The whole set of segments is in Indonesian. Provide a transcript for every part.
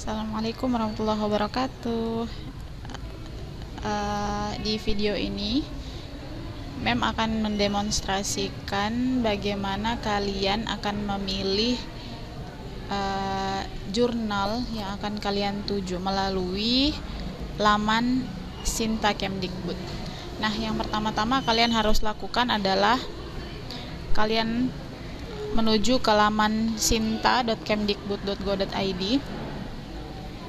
Assalamualaikum warahmatullahi wabarakatuh. Di video ini, Mem akan mendemonstrasikan bagaimana kalian akan memilih jurnal yang akan kalian tuju melalui laman Sinta Kemdikbud. Nah, yang pertama-tama kalian harus lakukan adalah kalian menuju ke laman sinta.kemdikbud.go.id.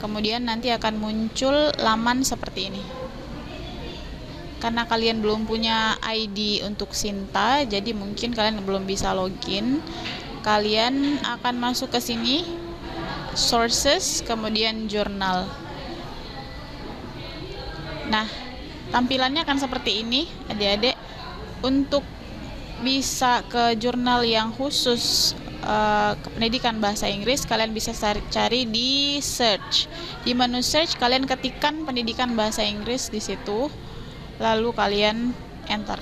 Kemudian nanti akan muncul laman seperti ini. Karena kalian belum punya ID untuk Sinta, jadi mungkin kalian belum bisa login. Kalian akan masuk ke sini, sources, kemudian jurnal. Nah, tampilannya akan seperti ini, adik-adik. Untuk bisa ke jurnal yang khusus pendidikan bahasa Inggris, kalian bisa cari di search. Di menu search kalian ketikkan pendidikan bahasa Inggris di situ, lalu kalian enter.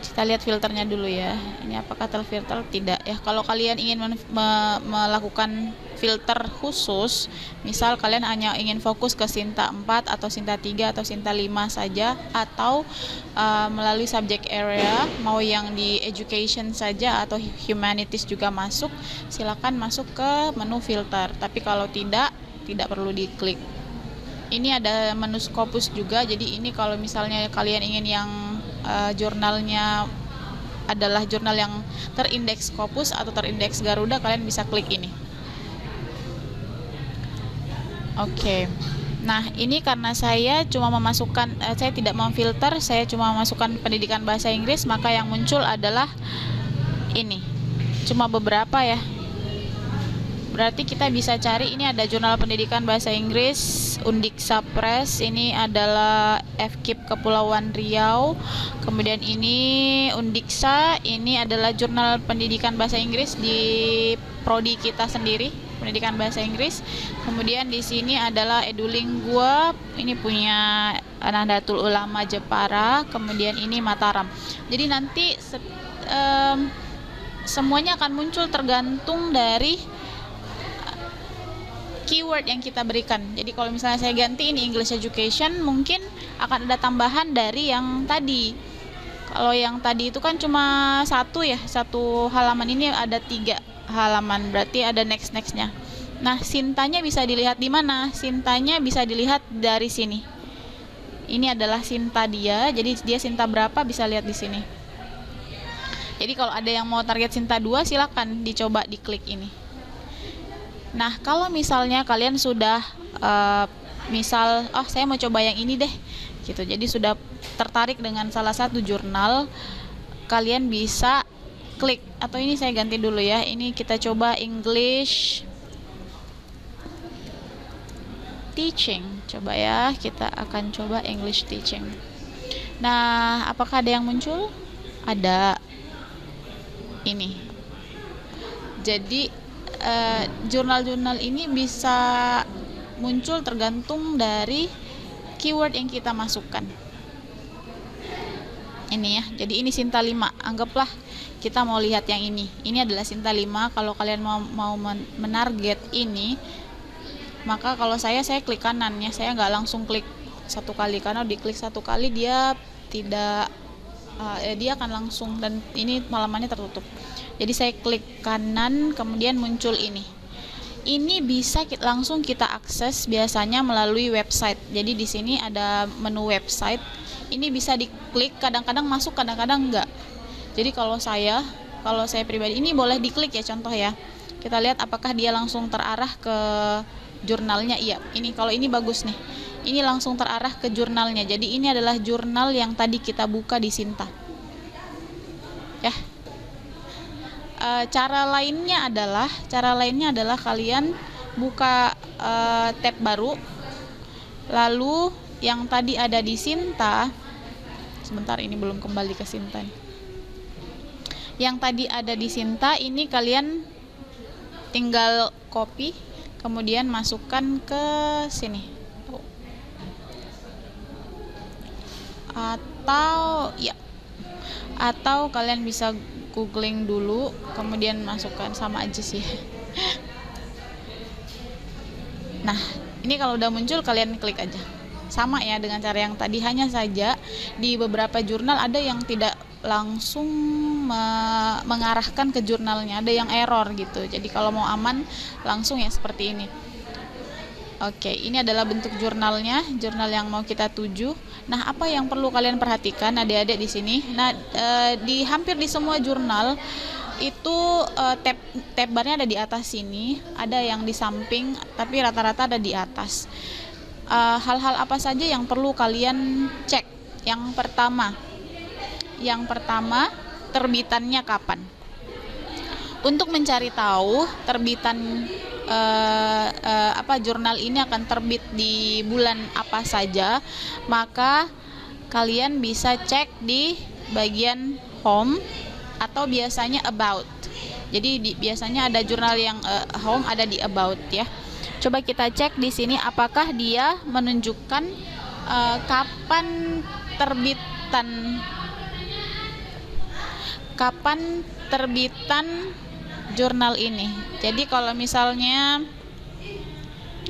Kita lihat filternya dulu ya. Ini apakah terfilter? Tidak ya. Kalau kalian ingin melakukan filter khusus, misal kalian hanya ingin fokus ke Sinta 4 atau Sinta 3 atau Sinta 5 saja, atau melalui subject area, mau yang di education saja atau humanities juga masuk, silakan masuk ke menu filter. Tapi kalau tidak perlu diklik. Ini ada menu Scopus juga, jadi ini kalau misalnya kalian ingin yang jurnalnya adalah jurnal yang terindeks Scopus atau terindeks Garuda, kalian bisa klik ini. Oke. Nah, ini karena saya cuma memasukkan, saya tidak memfilter, saya cuma memasukkan pendidikan bahasa Inggris, maka yang muncul adalah ini. Cuma beberapa ya. Berarti kita bisa cari, ini ada jurnal pendidikan bahasa Inggris Undiksa Press, ini adalah FKIP Kepulauan Riau, kemudian ini Undiksa, ini adalah jurnal pendidikan bahasa Inggris di prodi kita sendiri, pendidikan bahasa Inggris. Kemudian di sini adalah Edulingua, ini punya Nahdlatul Ulama Jepara, kemudian ini Mataram. Jadi nanti semuanya akan muncul tergantung dari keyword yang kita berikan. Jadi kalau misalnya saya ganti ini English Education, mungkin akan ada tambahan dari yang tadi. Kalau yang tadi itu kan cuma satu ya, satu halaman, ini ada 3 halaman, berarti ada nextnya. Nah, Sintanya bisa dilihat di mana? Sintanya bisa dilihat dari sini. Ini adalah Sinta dia, jadi dia Sinta berapa bisa lihat di sini. Jadi kalau ada yang mau target Sinta 2, silakan dicoba diklik ini. Nah, kalau misalnya kalian sudah misal, saya mau coba yang ini deh, gitu. Jadi sudah tertarik dengan salah satu jurnal, kalian bisa klik. Atau ini saya ganti dulu ya. Ini kita coba English Teaching. Coba ya, kita akan coba English Teaching. Nah, apakah ada yang muncul? Ada. Ini. Jadi jurnal-jurnal ini bisa muncul tergantung dari keyword yang kita masukkan. Ini ya, jadi ini Sinta 5. Anggaplah kita mau lihat yang ini. Ini adalah Sinta 5. Kalau kalian mau menarget ini, maka kalau saya klik kanan ya. Saya nggak langsung klik satu kali, karena diklik satu kali dia tidak dia akan langsung, dan ini halamannya tertutup. Jadi saya klik kanan, kemudian muncul ini. Ini bisa langsung kita akses biasanya melalui website. Jadi di sini ada menu website. Ini bisa diklik, kadang-kadang masuk, kadang-kadang enggak. Jadi kalau saya pribadi, ini boleh diklik ya, contoh ya. Kita lihat apakah dia langsung terarah ke jurnalnya. Iya, ini kalau ini bagus nih. Ini langsung terarah ke jurnalnya. Jadi ini adalah jurnal yang tadi kita buka di Sinta. Ya. Cara lainnya adalah kalian buka tab baru, lalu yang tadi ada di Sinta, sebentar, ini belum kembali ke Sinta nih. Yang tadi ada di Sinta ini kalian tinggal copy, kemudian masukkan ke sini. Atau kalian bisa googling dulu, kemudian masukkan, sama aja sih. Nah, ini kalau udah muncul kalian klik aja. Sama ya dengan cara yang tadi, hanya saja di beberapa jurnal ada yang tidak langsung mengarahkan ke jurnalnya, ada yang error gitu. Jadi kalau mau aman langsung ya seperti ini. Oke, ini adalah bentuk jurnalnya, jurnal yang mau kita tuju. Nah, apa yang perlu kalian perhatikan adik-adik di sini? Nah, di hampir di semua jurnal itu tab barnya ada di atas sini, ada yang di samping, tapi rata-rata ada di atas. Hal-hal apa saja yang perlu kalian cek? Yang pertama, terbitannya kapan? Untuk mencari tahu terbitan jurnal ini akan terbit di bulan apa saja, maka kalian bisa cek di bagian home atau biasanya about. Jadi biasanya ada jurnal yang home, ada di about ya. Coba kita cek di sini apakah dia menunjukkan kapan terbitan jurnal ini. Jadi kalau misalnya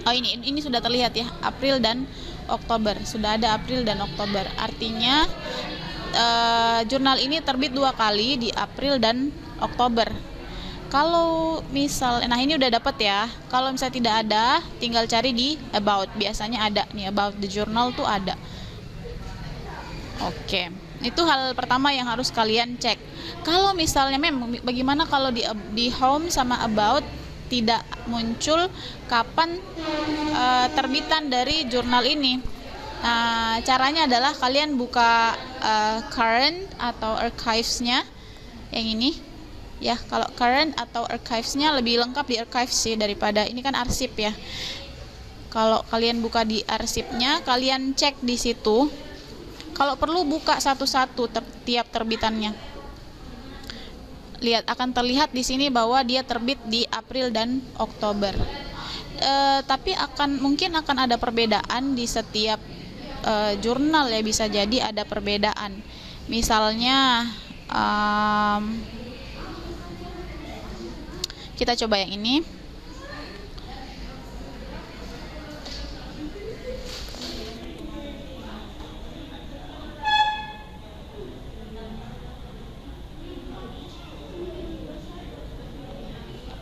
ini sudah terlihat ya, April dan Oktober. Sudah ada April dan Oktober. Artinya jurnal ini terbit 2 kali, di April dan Oktober. Kalau nah ini udah dapat ya. Kalau misalnya tidak ada, tinggal cari di about. Biasanya ada nih, about the journal tuh ada. Oke. Itu hal pertama yang harus kalian cek. Kalau misalnya bagaimana kalau di home sama about tidak muncul kapan terbitan dari jurnal ini? Nah, caranya adalah kalian buka current atau archives-nya yang ini. Ya, kalau current atau archives-nya lebih lengkap di archives sih daripada ini kan arsip ya. Kalau kalian buka di arsipnya, kalian cek di situ. Kalau perlu buka satu-satu tiap terbitannya. Lihat, akan terlihat di sini bahwa dia terbit di April dan Oktober. Tapi mungkin akan ada perbedaan di setiap jurnal ya, bisa jadi ada perbedaan. Misalnya kita coba yang ini.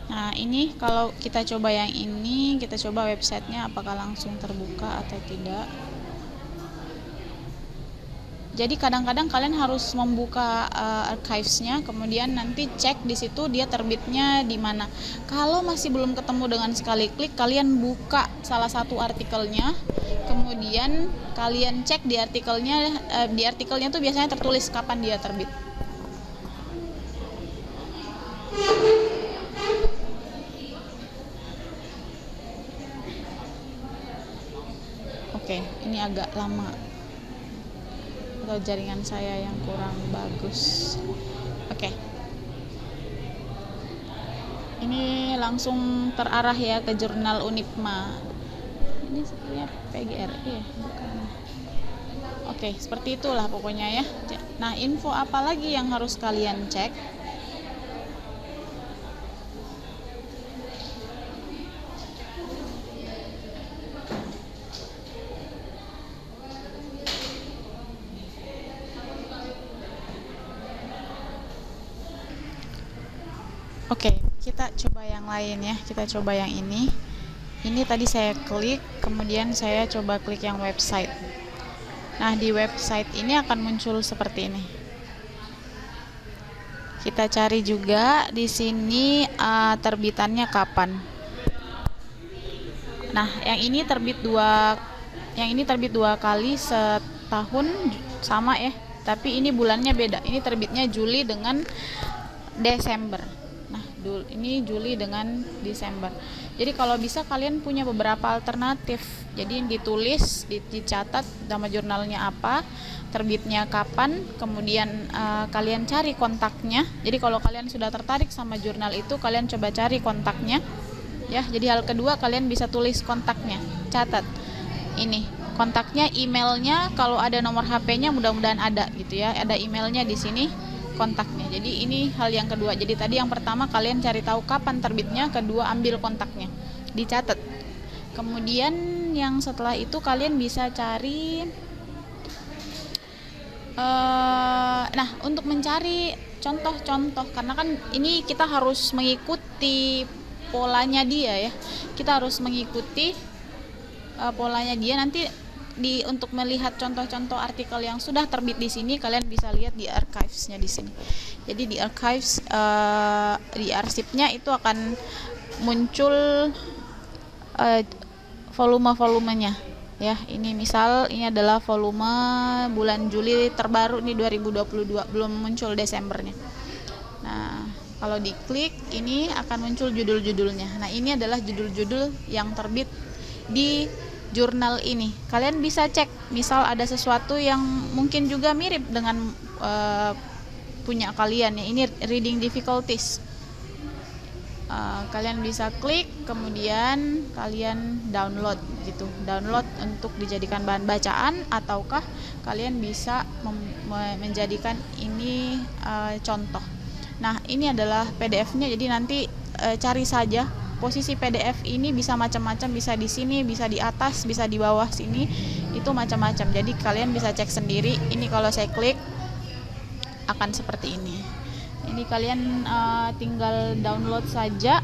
Nah, ini kalau kita coba yang ini, kita coba websitenya apakah langsung terbuka atau tidak. Jadi kadang-kadang kalian harus membuka archives-nya, kemudian nanti cek di situ dia terbitnya di mana. Kalau masih belum ketemu dengan sekali klik, kalian buka salah satu artikelnya, kemudian kalian cek di artikelnya. Di artikelnya tuh biasanya tertulis kapan dia terbit. Oke, ini agak lama. Atau jaringan saya yang kurang bagus. Oke. Ini langsung terarah ya ke jurnal Unipma. Ini sepertinya PGRI ya, bukan. Oke, seperti itulah pokoknya ya. Nah, info apa lagi yang harus kalian cek? Oke, kita coba yang lain ya. Kita coba yang ini. Ini tadi saya klik, kemudian saya coba klik yang website. Nah, di website ini akan muncul seperti ini. Kita cari juga di sini terbitannya kapan. Nah, yang ini terbit dua kali setahun sama ya. Tapi ini bulannya beda. Ini terbitnya Juli dengan Desember. Ini Juli dengan Desember. Jadi kalau bisa kalian punya beberapa alternatif. Jadi ditulis, dicatat nama jurnalnya apa, terbitnya kapan, kemudian kalian cari kontaknya. Jadi kalau kalian sudah tertarik sama jurnal itu, kalian coba cari kontaknya. Ya, jadi hal kedua kalian bisa tulis kontaknya. Catat. Ini kontaknya, emailnya, kalau ada nomor HP-nya mudah-mudahan ada gitu ya. Ada emailnya di sini. kontaknya. Jadi ini hal yang kedua. Jadi tadi yang pertama kalian cari tahu kapan terbitnya, kedua ambil kontaknya, dicatat. Kemudian yang setelah itu kalian bisa cari nah, untuk mencari contoh-contoh, karena kan ini kita harus mengikuti polanya dia ya. Kita harus mengikuti polanya dia. Nanti untuk melihat contoh-contoh artikel yang sudah terbit di sini, kalian bisa lihat di archives-nya di sini. Jadi di archives, di arsipnya itu akan muncul volume-volumenya. Ya, ini misal ini adalah volume bulan Juli terbaru nih 2022, belum muncul Desembernya. Nah, kalau diklik ini akan muncul judul-judulnya. Nah, ini adalah judul-judul yang terbit di jurnal ini. Kalian bisa cek, misal ada sesuatu yang mungkin juga mirip dengan punya kalian ya. Ini reading difficulties. Kalian bisa klik, kemudian kalian download gitu. Download untuk dijadikan bahan bacaan, ataukah kalian bisa menjadikan ini contoh. Nah, ini adalah PDF-nya. Jadi nanti cari saja posisi PDF ini, bisa macam-macam, bisa di sini, bisa di atas, bisa di bawah sini, itu macam-macam. Jadi kalian bisa cek sendiri. Ini kalau saya klik akan seperti ini. Ini kalian tinggal download saja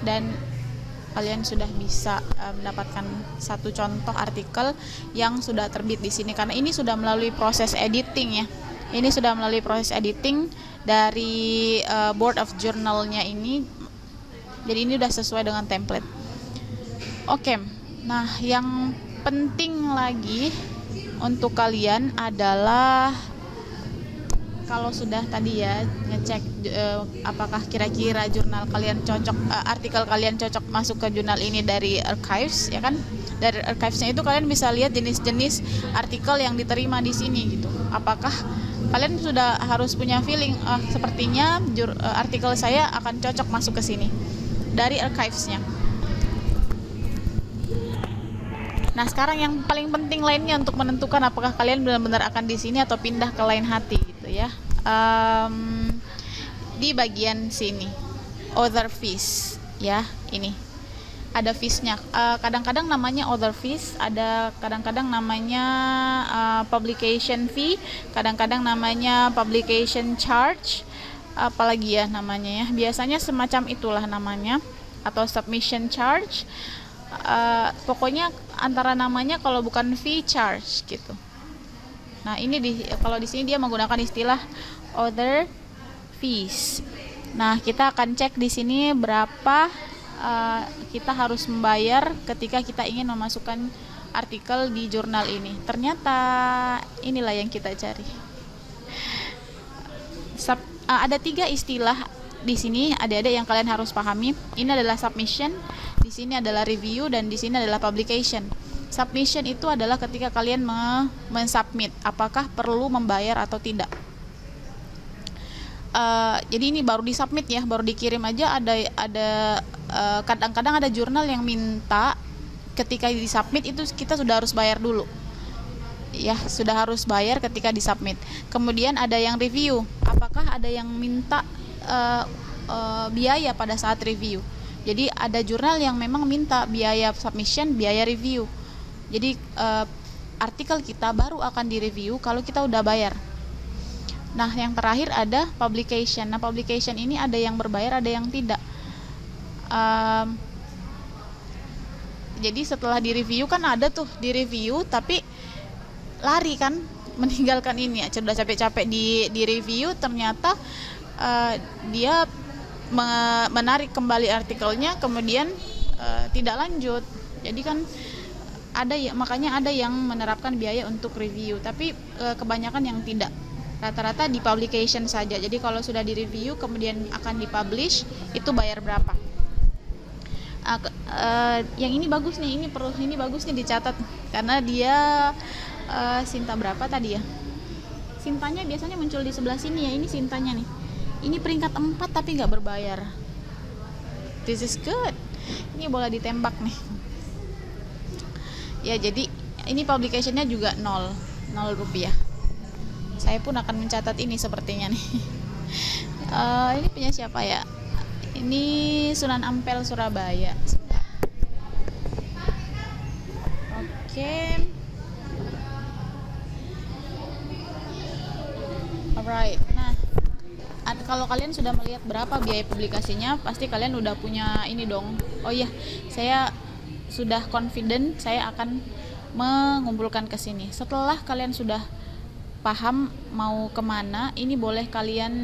dan kalian sudah bisa mendapatkan satu contoh artikel yang sudah terbit di sini, karena ini sudah melalui proses editing ya. Ini sudah melalui proses editing dari Board of Journal-nya ini. Jadi ini udah sesuai dengan template. Oke. Nah, yang penting lagi untuk kalian adalah kalau sudah tadi ya ngecek apakah kira-kira jurnal kalian cocok, artikel kalian cocok masuk ke jurnal ini dari archives ya kan. Dari archives-nya itu kalian bisa lihat jenis-jenis artikel yang diterima di sini gitu. Apakah kalian sudah harus punya feeling sepertinya artikel saya akan cocok masuk ke sini dari archives-nya. Nah, sekarang yang paling penting lainnya untuk menentukan apakah kalian benar-benar akan di sini atau pindah ke lain hati gitu ya. Di bagian sini other fees ya, ini ada fees-nya. Kadang-kadang namanya other fees, ada kadang-kadang namanya publication fee, kadang-kadang namanya publication charge, apalagi ya namanya ya, biasanya semacam itulah namanya, atau submission charge. Pokoknya antara namanya kalau bukan fee charge gitu. Nah, ini kalau di sini dia menggunakan istilah other fees. Nah, kita akan cek di sini berapa kita harus membayar ketika kita ingin memasukkan artikel di jurnal ini. Ternyata inilah yang kita cari. Ada 3 istilah di sini, adik-adik, yang kalian harus pahami. Ini adalah submission, di sini adalah review, dan di sini adalah publication. Submission itu adalah ketika kalian mensubmit, apakah perlu membayar atau tidak. Jadi ini baru disubmit ya, baru dikirim aja. Kadang-kadang ada jurnal yang minta ketika disubmit itu kita sudah harus bayar dulu. Ya, sudah harus bayar ketika disubmit. Kemudian ada yang review, apakah ada yang minta biaya pada saat review. Jadi ada jurnal yang memang minta biaya submission, biaya review. Jadi artikel kita baru akan direview kalau kita udah bayar. Nah, yang terakhir ada publication. Nah, publication ini ada yang berbayar, ada yang tidak. Jadi setelah direview kan ada tuh direview tapi lari kan, meninggalkan ini ya. Sudah capek-capek di review, ternyata dia menarik kembali artikelnya, kemudian tidak lanjut. Jadi kan makanya ada yang menerapkan biaya untuk review, tapi kebanyakan yang tidak. Rata-rata di publication saja. Jadi kalau sudah di review kemudian akan dipublish, itu bayar berapa. Yang ini bagus nih, ini bagus nih dicatat, karena dia Sinta berapa tadi ya? Sintanya biasanya muncul di sebelah sini ya. Ini Sintanya nih. Ini peringkat 4 tapi nggak berbayar. This is good. Ini bola ditembak nih. Ya, jadi ini publicationnya juga 0 rupiah. Saya pun akan mencatat ini sepertinya nih. Ini punya siapa ya? Ini Sunan Ampel Surabaya. Oke. Alright. Nah, kalau kalian sudah melihat berapa biaya publikasinya, pasti kalian udah punya ini dong. Oh iya, saya sudah confident saya akan mengumpulkan ke sini. Setelah kalian sudah paham mau kemana, ini boleh kalian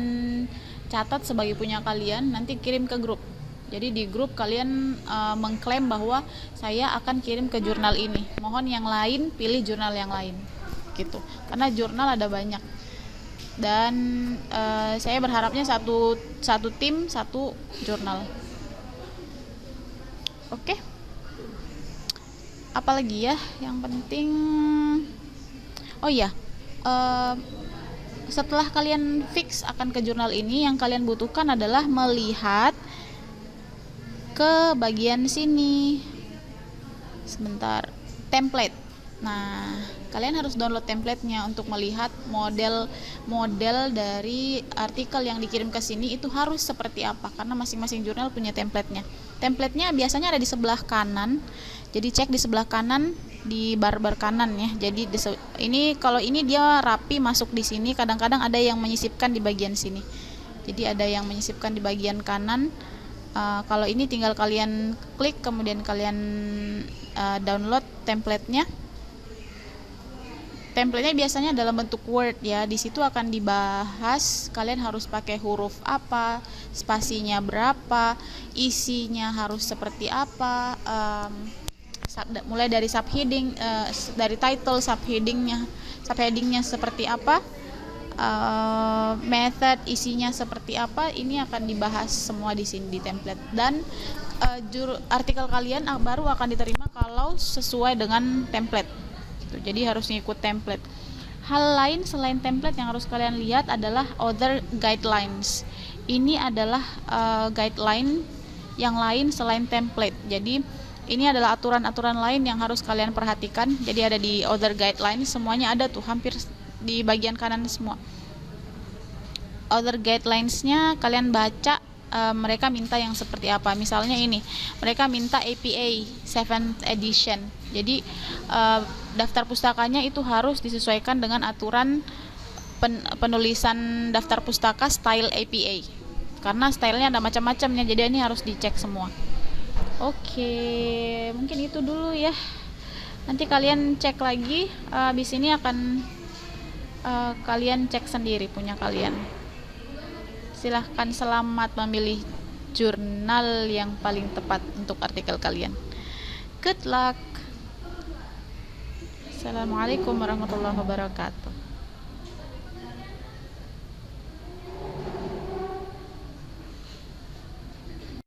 catat sebagai punya kalian, nanti kirim ke grup. Jadi di grup kalian mengklaim bahwa saya akan kirim ke jurnal ini. Mohon yang lain pilih jurnal yang lain, gitu. Karena jurnal ada banyak. Dan saya berharapnya satu tim satu jurnal. Oke. Apalagi ya yang penting, oh iya, setelah kalian fix akan ke jurnal ini, yang kalian butuhkan adalah melihat ke bagian sini. Sebentar, template. Nah, kalian harus download templatenya untuk melihat model dari artikel yang dikirim ke sini itu harus seperti apa, karena masing-masing jurnal punya templatenya. Templatenya biasanya ada di sebelah kanan. Jadi cek di sebelah kanan, di bar kanan ya. Jadi ini kalau ini dia rapi masuk di sini, kadang-kadang ada yang menyisipkan di bagian sini. Jadi ada yang menyisipkan di bagian kanan. Kalau ini tinggal kalian klik, kemudian kalian download templatenya. Templatenya biasanya dalam bentuk Word ya. Di situ akan dibahas kalian harus pakai huruf apa, spasinya berapa, isinya harus seperti apa, mulai dari subheading, dari title, subheadingnya seperti apa, method isinya seperti apa, ini akan dibahas semua di sini di template. Dan artikel kalian baru akan diterima kalau sesuai dengan template. Jadi harus ngikut template. Hal lain selain template yang harus kalian lihat adalah other guidelines. Ini adalah guideline yang lain selain template. Jadi ini adalah aturan-aturan lain yang harus kalian perhatikan. Jadi ada di other guidelines, semuanya ada tuh, hampir di bagian kanan semua. Other guidelines-nya kalian baca, mereka minta yang seperti apa. Misalnya ini, mereka minta APA 7th edition. Jadi daftar pustakanya itu harus disesuaikan dengan aturan penulisan daftar pustaka style APA. Karena stylenya ada macam-macamnya, jadi ini harus dicek semua. Oke, mungkin itu dulu ya. Nanti kalian cek lagi, habis ini akan kalian cek sendiri punya kalian. Silahkan, selamat memilih jurnal yang paling tepat untuk artikel kalian. Good luck. Assalamualaikum warahmatullahi wabarakatuh.